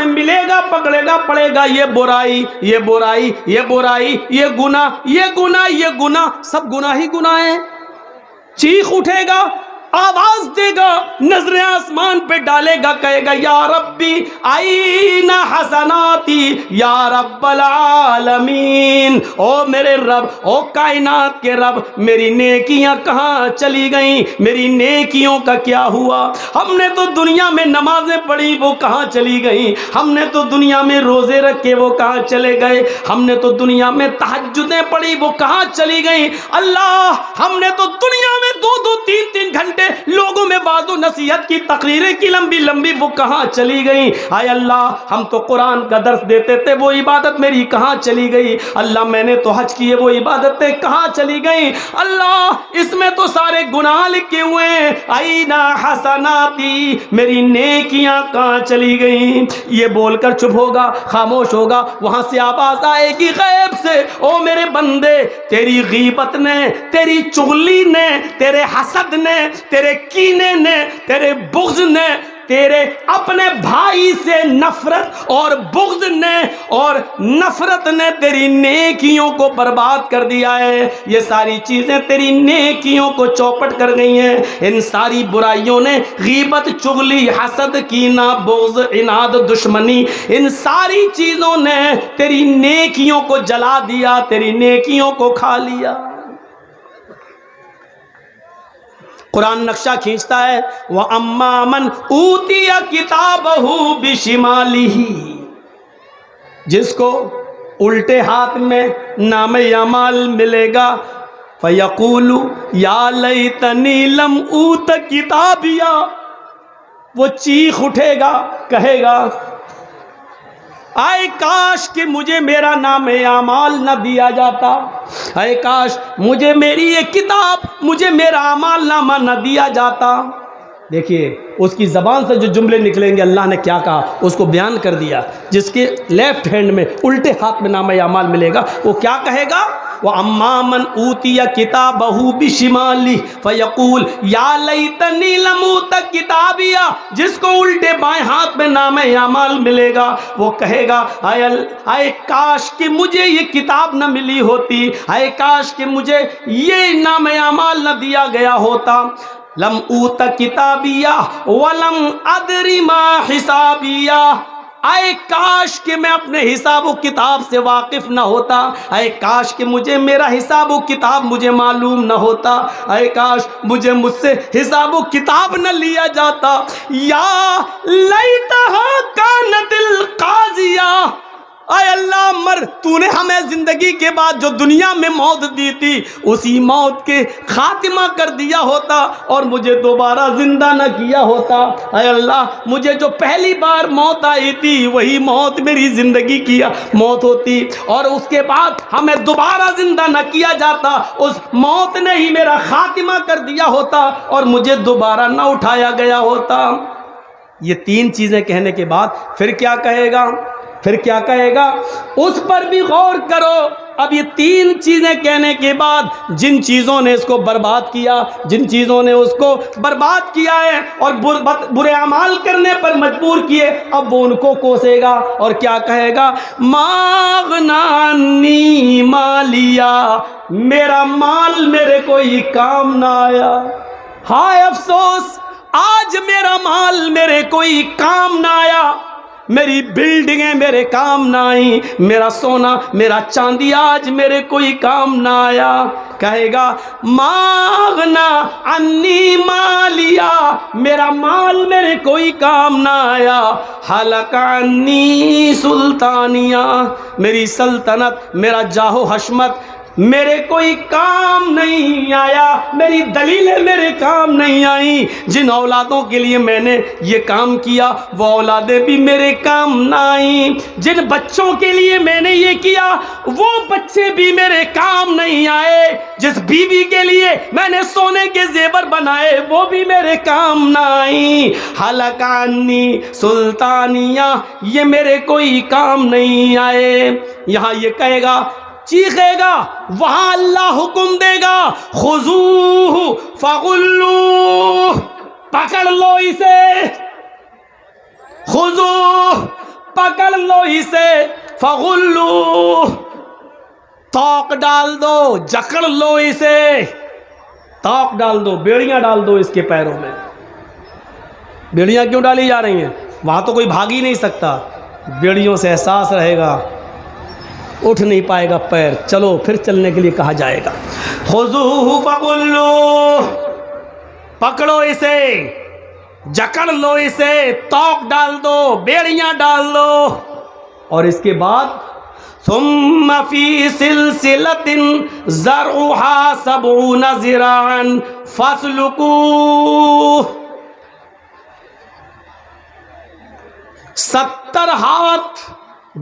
میں ملے گا، پکڑے گا، پڑے گا یہ برائی، یہ برائی، یہ برائی، یہ گناہ، یہ گناہ، یہ گناہ، سب گناہ ہی گناہ ہیں۔ چیخ اٹھے گا، آواز دے گا، نظریں آسمان پہ ڈالے گا، کہے گا یا ربی آئین حسناتی یا رب العالمین، او میرے رب، او کائنات کے رب، میری نیکیاں کہاں چلی گئیں؟ میری نیکیوں کا کیا ہوا؟ ہم نے تو دنیا میں نمازیں پڑھی، وہ کہاں چلی گئیں؟ ہم نے تو دنیا میں روزے رکھے، وہ کہاں چلے گئے؟ ہم نے تو دنیا میں تہجدیں پڑھی، وہ کہاں چلی گئیں؟ اللہ، ہم نے تو دنیا میں 2-3 گھنٹے لوگوں میں واعظ و نصیحت کی تقریریں کی لمبی لمبی، وہ کہاں چلی گئیں؟ آئے اللہ، ہم تو قرآن کا درس دیتے تھے، وہ عبادت میری کہاں چلی گئی؟ اللہ، میں نے تو حج کیے، وہ عبادتیں کہاں چلی گئیں؟ اللہ، اس میں تو سارے گناہ لکھے ہوئے ہیں، آئینہ حسناتی، میری نیکیاں کہاں چلی گئیں؟ یہ بول کر چپ ہوگا، خاموش ہوگا، وہاں سے آواز آئے گی غیب سے، او میرے بندے، تیری غیبت نے، تیری چغلی نے، تیرے حسد نے، تیرے کینے نے، تیرے بغض نے، تیرے اپنے بھائی سے نفرت اور بغض نے اور نفرت نے تیری نیکیوں کو برباد کر دیا ہے۔ یہ ساری چیزیں تیری نیکیوں کو چوپٹ کر گئی ہیں۔ ان ساری برائیوں نے، غیبت، چغلی، حسد، کینہ، بغض، عناد، دشمنی، ان ساری چیزوں نے تیری نیکیوں کو جلا دیا، تیری نیکیوں کو کھا لیا۔ قرآن نقشہ کھینچتا ہے، وَأَمَّا مَنْ أُوتِيَ كِتَابَهُ بِشِمَالِهِ، جس کو الٹے ہاتھ میں نام اعمال ملے گا، فَيَقُولُ يَا لَيْتَنِي لَمْ أُوتَ كِتَابِيَهْ، وہ چیخ اٹھے گا، کہے گا آئے کاش کہ مجھے میرا نام اعمال نہ دیا جاتا، اے کاش مجھے میری یہ کتاب، مجھے میرا اعمال نامہ نہ دیا جاتا۔ دیکھیے اس کی زبان سے جو جملے نکلیں گے، اللہ نے کیا کہا اس کو بیان کر دیا۔ جس کے لیفٹ ہینڈ میں، الٹے ہاتھ میں نام اعمال ملے گا، وہ کیا کہے گا؟ وَأَمَّا مَنْ أُوتِيَ كِتَابَهُ بِشِمَالِهِ فَيَقُولُ يَا لَيْتَنِي لَمْ أُوتَ كِتَابِيَهْ، جس کو الٹے بائیں ہاتھ میں نام اعمال ملے گا، وہ کہے گا اے کاش کہ مجھے یہ کتاب نہ ملی ہوتی، اے کاش کہ مجھے یہ نام اعمال نہ دیا گیا ہوتا۔ لَمْ أُوتَ كِتَابِيَهْ وَلَمْ أَدْرِ مَا حِسَابِيَهْ، اے کاش کہ میں اپنے حساب و کتاب سے واقف نہ ہوتا، اے کاش کہ مجھے میرا حساب و کتاب مجھے معلوم نہ ہوتا، اے کاش مجھ سے حساب و کتاب نہ لیا جاتا۔ یا لیتہا کانت القاضیہ، اے اللہ، تو نے ہمیں زندگی کے بعد جو دنیا میں موت دی تھی، اسی موت کے خاتمہ کر دیا ہوتا اور مجھے دوبارہ زندہ نہ کیا ہوتا۔ اے اللہ، مجھے جو پہلی بار موت آئی تھی وہی موت میری زندگی کی موت ہوتی، اور اس کے بعد ہمیں دوبارہ زندہ نہ کیا جاتا، اس موت نے ہی میرا خاتمہ کر دیا ہوتا اور مجھے دوبارہ نہ اٹھایا گیا ہوتا۔ یہ 3 چیزیں کہنے کے بعد پھر کیا کہے گا؟ پھر کیا کہے گا؟ اس پر بھی غور کرو۔ اب یہ 3 چیزیں کہنے کے بعد جن چیزوں نے اس کو برباد کیا، جن چیزوں نے اس کو برباد کیا ہے اور برے اعمال کرنے پر مجبور کیے، اب وہ ان کو کوسے گا اور کیا کہے گا؟ ما اغنی عنی مالیہ، میرا مال میرے کوئی کام نہ آیا۔ ہائے افسوس، آج میرا مال میرے کوئی کام نہ آیا، میری بلڈنگیں میرے کام نہ آئیں، میرا سونا، میرا چاندی آج میرے کوئی کام نہ آیا۔ کہے گا ما اغنی عنی مالیہ، میرا مال میرے کوئی کام نہ آیا۔ ہلک عنی سلطانیہ، میری سلطنت، میرا جاہ و حشمت میرے کوئی کام نہیں آیا، میری دلیلیں میرے کام نہیں آئیں۔ جن اولادوں کے لیے میں نے یہ کام کیا وہ اولادیں بھی میرے کام نہ آئیں، جن بچوں کے لیے میں نے یہ کیا وہ بچے بھی میرے کام نہیں آئے، جس بیوی کے لیے میں نے سونے کے زیور بنائے وہ بھی میرے کام نہ آئیں۔ ہلک عنی سلطانیہ، یہ میرے کوئی کام نہیں آئے۔ یہاں یہ کہے گا، چیخے گا، وہاں اللہ حکم دے گا، خذوہ فغلوہ، پکڑ لو اسے، خذوہ پکڑ لو اسے فغلو، توق ڈال دو، جکڑ لو اسے، توق ڈال دو، بیڑیاں ڈال دو اس کے پیروں میں۔ بیڑیاں کیوں ڈالی جا رہی ہیں؟ وہاں تو کوئی بھاگ ہی نہیں سکتا، بیڑیوں سے احساس رہے گا، اٹھ نہیں پائے گا پیر، چلو پھر چلنے کے لیے کہا جائے گا۔ خذوہ فغلو، پکڑو اسے، جکڑ لو اسے، توق ڈال دو، بیڑیاں ڈال دو، اور اس کے بعد ثم فی سلسلۃ ذرعھا 70 ذراعا فاسلکوہ، 70 ہاتھ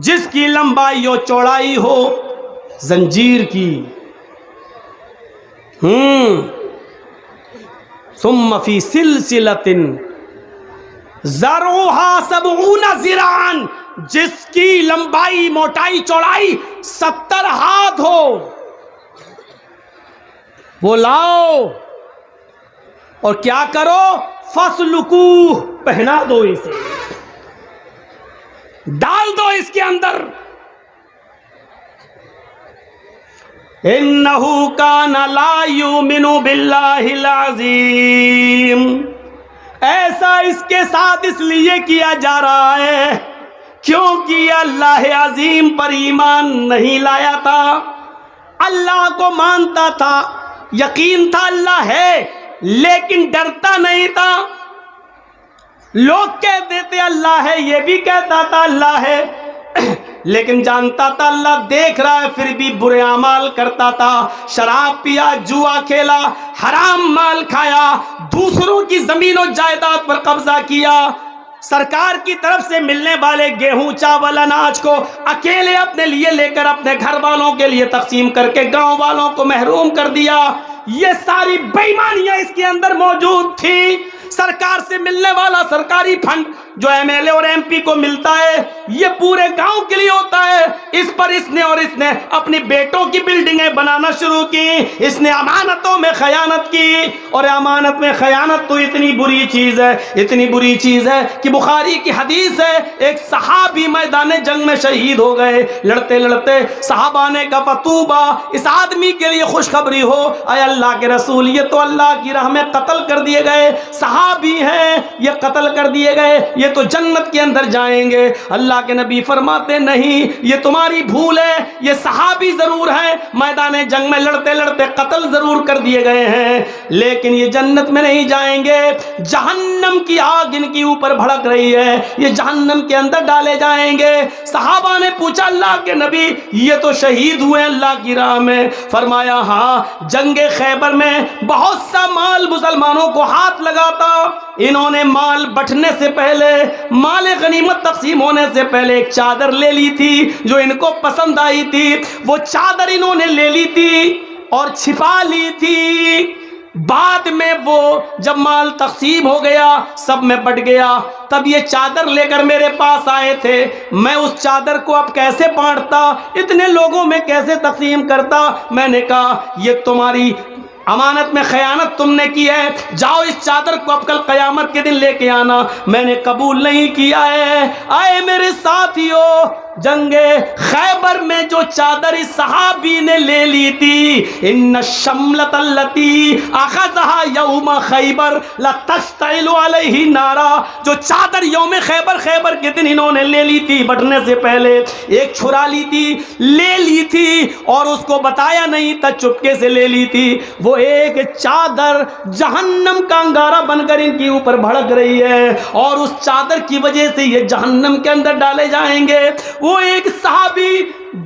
جس کی لمبائی و چوڑائی ہو زنجیر کی۔ ثم فی سلسلۃ ذرعھا 70 ذراعا، جس کی لمبائی موٹائی چوڑائی 70 ہاتھ ہو، وہ لاؤ اور کیا کرو؟ فاسلکوہ، پہنا دو اسے، ڈال دو اس کے اندر۔ انہ کان لا یؤمن باللہ العظیم، ایسا اس کے ساتھ اس لیے کیا جا رہا ہے کیونکہ یہ اللہ عظیم پر ایمان نہیں لایا تھا، اللہ کو مانتا تھا، یقین تھا اللہ ہے، لیکن ڈرتا نہیں تھا۔ لوگ کہتے تھے اللہ ہے، یہ بھی کہتا تھا اللہ ہے، لیکن جانتا تھا اللہ دیکھ رہا ہے، پھر بھی برے اعمال کرتا تھا، شراب پیا، جوا کھیلا، حرام مال کھایا، دوسروں کی زمین و جائیداد پر قبضہ کیا، سرکار کی طرف سے ملنے والے گیہوں چاول اناج کو اکیلے اپنے لیے لے کر اپنے گھر والوں کے لیے تقسیم کر کے گاؤں والوں کو محروم کر دیا۔ یہ ساری بے ایمانیاں اس کے اندر موجود تھی۔ سرکار سے ملنے والا سرکاری فنڈ جو ایم ایل اے اور ایم پی کو ملتا ہے، یہ پورے گاؤں کے لیے ہوتا ہے، اس پر اس نے اپنی بیٹوں کی بلڈنگیں بنانا شروع کی، اس نے امانتوں میں خیانت کی، اور امانت میں خیانت تو اتنی بری چیز ہے، اتنی بری چیز ہے کہ بخاری کی حدیث ہے، ایک صحابی میدان جنگ میں شہید ہو گئے، لڑتے لڑتے صحابہ نے کہا فتوبہ، اس آدمی کے لیے خوشخبری ہو، اے اللہ کے رسول یہ تو اللہ کی راہ میں قتل کر دیے گئے صحابی ہیں، یہ قتل کر دیے گئے، یہ تو جنت کے اندر جائیں گے۔ اللہ کے نبی فرماتے نہیں، یہ تمہاری بھول ہے، یہ صحابی ضرور ہیں، میدان جنگ میں لڑتے لڑتے قتل ضرور کر دیے گئے ہیں، لیکن یہ جنت میں نہیں جائیں گے، جہنم کی آگ ان کی اوپر بھڑک رہی ہے، یہ جہنم کے اندر ڈالے جائیں گے۔ صحابہ نے پوچھا اللہ کے نبی یہ تو شہید ہوئے اللہ کی راہ میں، فرمایا ہاں، جنگ خیبر میں بہت سا مال مسلمانوں کو ہاتھ لگا تھا، انہوں نے مال بٹنے سے پہلے، مال غنیمت تقسیم ہونے سے پہلے ایک چادر لے لی تھی جو ان کو پسند آئی تھی، وہ چادر انہوں نے لے لی تھی اور چھپا لی تھی، بعد میں وہ جب مال تقسیم ہو گیا سب میں بٹ گیا، تب یہ چادر لے کر میرے پاس آئے تھے، میں اس چادر کو اب کیسے بانٹتا، اتنے لوگوں میں کیسے تقسیم کرتا، میں نے کہا یہ تمہاری امانت میں خیانت تم نے کی ہے، جاؤ اس چادر کو اب کل قیامت کے دن لے کے آنا، میں نے قبول نہیں کیا ہے۔ آئے میرے ساتھیو، جنگ خیبر میں جو چادر اس صحابی نے لے لی تھی، ان الشملۃ التی اخذها یوم خیبر لتشتعل علیہ نارا، جو چادر یوم خیبر کے دن انہوں نے لے لی تھی بٹنے سے پہلے، ایک چھرا لی تھی، لے لی تھی اور اس کو بتایا نہیں تھا، چپکے سے لے لی تھی، وہ ایک چادر جہنم کا انگارہ بن کر ان کے اوپر بھڑک رہی ہے، اور اس چادر کی وجہ سے یہ جہنم کے اندر ڈالے جائیں گے۔ وہ ایک صحابی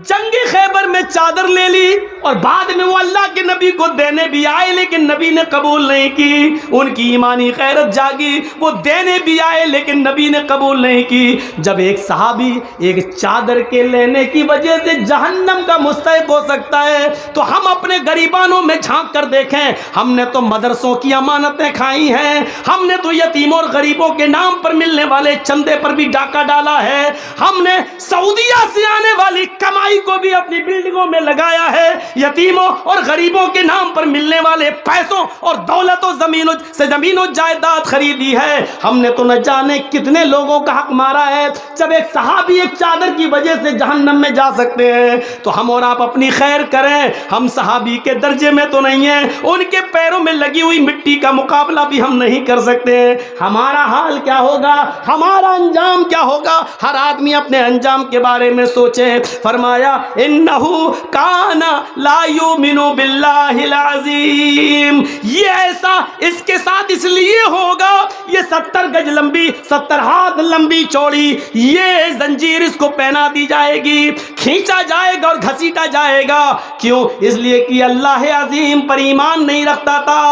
جنگ خیبر میں چادر لے لی اور بعد میں وہ اللہ کے نبی کو دینے بھی آئے، لیکن نبی نے قبول نہیں کی، ان کی ایمانی غیرت جاگی، وہ دینے بھی آئے لیکن نبی نے قبول نہیں کی۔ جب ایک صحابی ایک چادر کے لینے کی وجہ سے جہنم کا مستحق ہو سکتا ہے تو ہم اپنے غریبانوں میں جھانک کر دیکھیں، ہم نے تو مدرسوں کی امانتیں کھائی ہیں، ہم نے تو یتیموں اور غریبوں کے نام پر ملنے والے چندے پر بھی ڈاکہ ڈالا ہے، ہم نے سعودیہ سے آنے والی کمائی کو بھی اپنی بلڈنگوں میں لگایا ہے، یتیموں اور غریبوں کے نام پر ملنے والے پیسوں اور دولت و زمین و جائیداد خریدی ہے. ہم نے تو نہ جانے کتنے لوگوں کا حق مارا ہے. جب ایک صحابی ایک چادر کی وجہ سے جہنم میں جا سکتے ہیں تو ہم اور آپ اپنی خیر کریں. ہم صحابی کے درجے میں تو نہیں ہیں, ان کے پیروں میں لگی ہوئی مٹی کا مقابلہ بھی ہم نہیں کر سکتے. ہمارا حال کیا ہوگا, ہمارا انجام کیا ہوگا؟ ہر آدمی اپنے انجام کے بارے میں سوچے. فرمایا انہو کان لا یؤمن باللہ العظیم, یہ ایسا اس کے ساتھ اس لیے ہوگا, یہ 70 گج لمبی 70 ہاتھ لمبی چوڑی یہ زنجیر اس کو پہنا دی جائے گی, کھینچا جائے گا اور گھسیٹا جائے گا. کیوں؟ اس لیے کہ اللہ عظیم پر ایمان نہیں رکھتا تھا.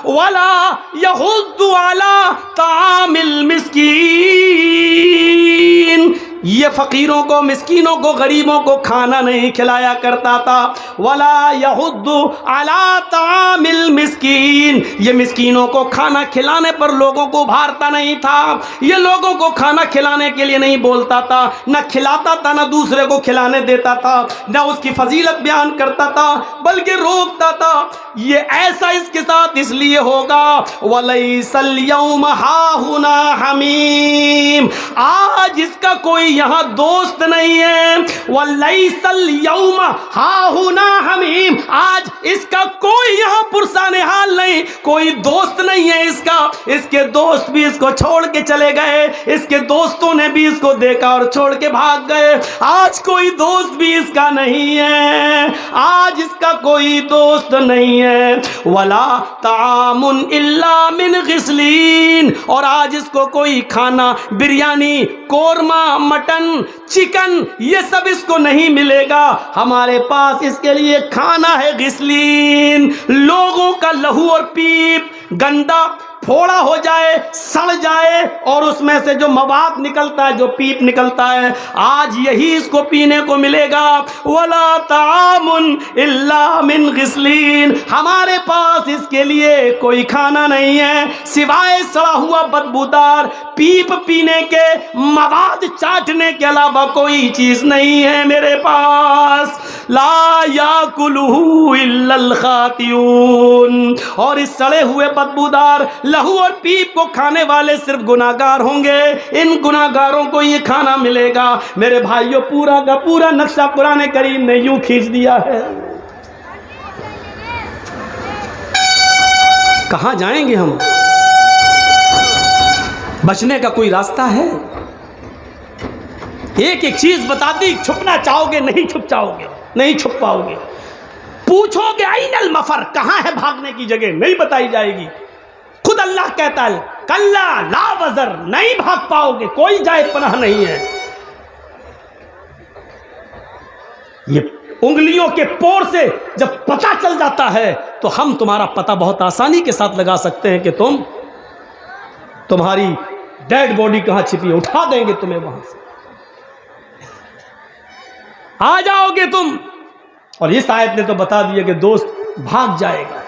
ولا یحض علی طعام المسکین, یہ فقیروں کو, مسکینوں کو, غریبوں کو کھانا نہیں کھلایا کرتا تھا. ولا یحض علی طعام المسکین, یہ مسکینوں کو کھانا کھلانے پر لوگوں کو ابھارتا نہیں تھا. یہ لوگوں کو کھانا کھلانے کے لیے نہیں بولتا تھا, نہ کھلاتا تھا, نہ دوسرے کو کھلانے دیتا تھا, نہ اس کی فضیلت بیان کرتا تھا, بلکہ روکتا تھا. یہ ایسا اس کے ساتھ اس لیے ہوگا وَلَيْسَ الْيَوْمَ هَاهُنَا حَمِيمٌ, آج اس کا کوئی یہاں دوست نہیں ہے. وَلَيْسَ الْيَوْمَ هَاهُنَا حَمِيمٌ, آج اس کا کوئی یہاں پرسان حال نہیں, کوئی دوست نہیں ہے اس کا. اس کے دوست بھی اس کو چھوڑ کے چلے گئے, اس کے دوستوں نے بھی اس کو دیکھا اور چھوڑ کے بھاگ گئے. آج کوئی دوست بھی اس کا نہیں ہے, آج اس کا کوئی دوست نہیں ہے. ولا طعام الا من غسلین, اور آج اس کو کوئی کھانا, بریانی, قورمہ, مٹن, چکن, یہ سب اس کو نہیں ملے گا. ہمارے پاس اس کے لیے کھانا ہے غسلین, لوگوں کا لہو اور پیپ گندا پھوڑا ہو جائے, سڑ جائے, اور اس میں سے جو مواد نکلتا ہے, جو پیپ نکلتا ہے, آج یہی اس کو پینے کو ملے گا. ولا طعام الا من غسلین, ہمارے پاس اس کے لیے کوئی کھانا نہیں ہے سوائے سڑا ہوا بدبودار پیپ پینے کے, مواد چاٹنے کے علاوہ کوئی چیز نہیں ہے میرے پاس. لا یاکلہ الا الخاطئون, اور اس سڑے ہوئے بدبودار لہو اور پیپ کو کھانے والے صرف گناہگار ہوں گے. ان گناہگاروں کو یہ کھانا ملے گا. میرے بھائیوں, پورا کا پورا نقشہ قرآن کریم نے یوں کھینچ دیا ہے. کہاں جائیں گے ہم؟ بچنے کا کوئی راستہ ہے؟ ایک ایک چیز بتا دی, چھپنا چاہو گے نہیں چھپ جاؤ گے, نہیں چھپ پاؤ گے. پوچھو گے این المفر, کہاں ہے بھاگنے کی جگہ, نہیں بتائی جائے گی. خود اللہ کہتا ہے کلا لا وزر, نہیں بھاگ پاؤ گے, کوئی جائے پناہ نہیں ہے. یہ انگلیوں کے پور سے جب پتہ چل جاتا ہے تو ہم تمہارا پتہ بہت آسانی کے ساتھ لگا سکتے ہیں کہ تمہاری ڈیڈ باڈی کہاں چھپی ہے, اٹھا دیں گے تمہیں وہاں سے, آ جاؤ گے تم. اور اس آیت نے تو بتا دیا کہ دوست بھاگ جائے گا.